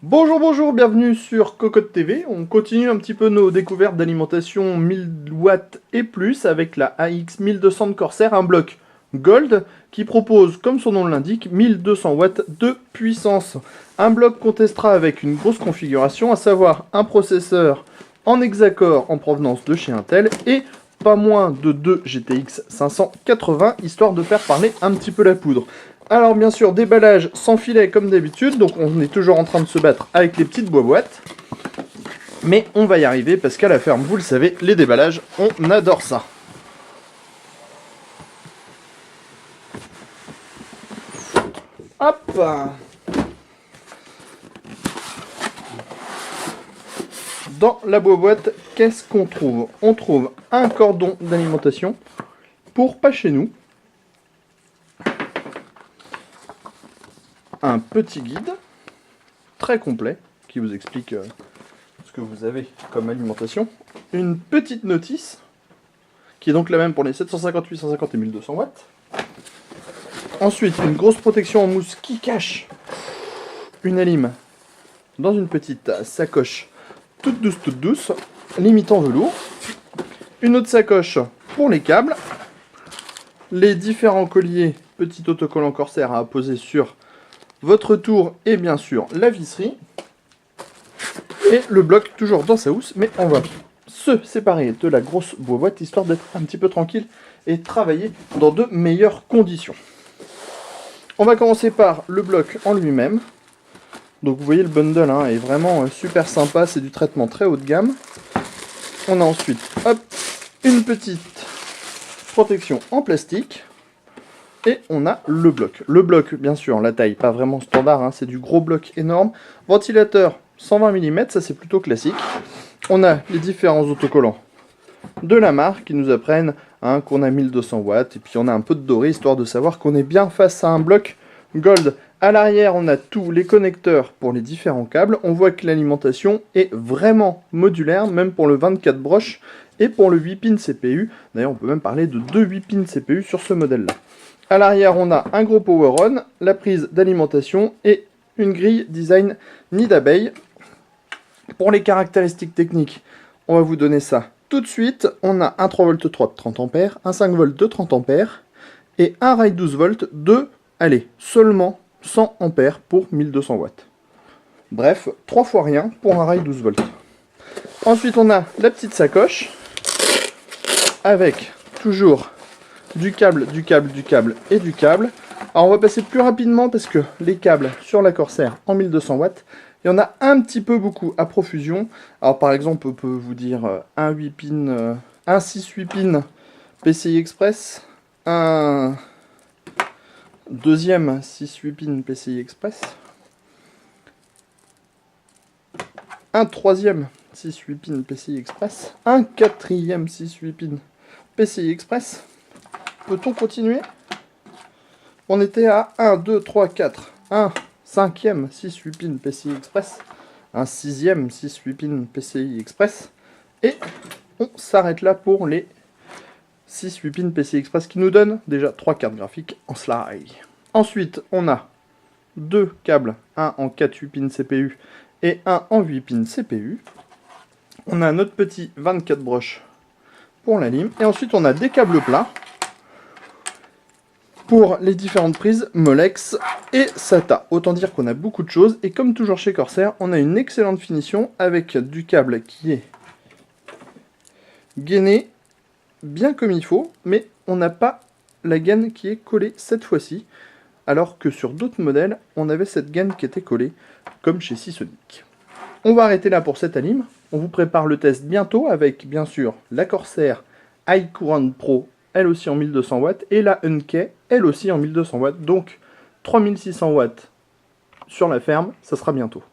Bonjour, bonjour, bienvenue sur Cocotte TV. On continue un petit peu nos découvertes d'alimentation 1000 watts et plus avec la AX 1200 de Corsair, un bloc Gold qui propose, comme son nom l'indique, 1200 watts de puissance. Un bloc qu'on testera avec une grosse configuration, à savoir un processeur en hexacore en provenance de chez Intel et pas moins de 2 GTX 580, histoire de faire parler un petit peu la poudre. Alors bien sûr, déballage sans filet comme d'habitude, donc on est toujours en train de se battre avec les petites boîtes. Mais on va y arriver parce qu'à la ferme, vous le savez, les déballages, on adore ça. Hop! Dans la boîte, qu'est-ce qu'on trouve? On trouve un cordon d'alimentation pour pas chez nous. Un petit guide très complet qui vous explique ce que vous avez comme alimentation. Une petite notice qui est donc la même pour les 750, 850 et 1200 watts. Ensuite, une grosse protection en mousse qui cache une alim dans une petite sacoche toute douce, limitant velours. Une autre sacoche pour les câbles. Les différents colliers, petit autocollant Corsair à poser sur votre tour et bien sûr la visserie. Et le bloc toujours dans sa housse, mais on va se séparer de la grosse boîte histoire d'être un petit peu tranquille et travailler dans de meilleures conditions. On va commencer par le bloc en lui-même. Donc vous voyez le bundle est vraiment super sympa, c'est du traitement très haut de gamme. On a ensuite hop, une petite protection en plastique. Et on a le bloc. Le bloc, bien sûr, la taille, pas vraiment standard, c'est du gros bloc énorme. Ventilateur 120 mm, ça c'est plutôt classique. On a les différents autocollants de la marque qui nous apprennent qu'on a 1200 watts. Et puis on a un peu de doré, histoire de savoir qu'on est bien face à un bloc Gold. À l'arrière, on a tous les connecteurs pour les différents câbles. On voit que l'alimentation est vraiment modulaire, même pour le 24 broches et pour le 8 pins CPU. D'ailleurs, on peut même parler de 2 8 pins CPU sur ce modèle-là. À l'arrière, on a un gros power on, la prise d'alimentation et une grille design nid d'abeille. Pour les caractéristiques techniques, on va vous donner ça tout de suite. On a un 3V3 de 30 A, un 5V de 30 A et un rail 12V de, seulement 100 A pour 1200 watts. Bref, 3 fois rien pour un rail 12V. Ensuite, on a la petite sacoche avec toujours du câble et du câble. Alors on va passer plus rapidement parce que les câbles sur la Corsair en 1200 watts, il y en a un petit peu beaucoup à profusion. Alors par exemple, on peut vous dire un 8 pin, un 6-8 pin PCI Express, un deuxième 6-8 pin PCI Express, un troisième 6-8 pin PCI Express, un quatrième 6-8 pin PCI Express. Peut-on continuer? On était à 1, 2, 3, 4. Un cinquième 6-8 pin PCI Express. Un sixième 6-8 pin PCI Express. Et on s'arrête là pour les 6-8 pin PCI Express qui nous donnent déjà 3 cartes graphiques en slide. Ensuite, on a deux câbles, un en 4-8 pin CPU et un en 8 pin CPU. On a notre petit 24 broches pour la lime. Et ensuite, on a des câbles plats pour les différentes prises Molex et SATA. Autant dire qu'on a beaucoup de choses. Et comme toujours chez Corsair, on a une excellente finition avec du câble qui est gainé bien comme il faut, mais on n'a pas la gaine qui est collée cette fois-ci, alors que sur d'autres modèles, on avait cette gaine qui était collée, comme chez Seasonic. On va arrêter là pour cette alim. On vous prépare le test bientôt avec, bien sûr, la Corsair High Current Pro, elle aussi en 1200 watts, et la Unkei, elle aussi en 1200 watts. Donc 3600 watts sur la ferme, ça sera bientôt.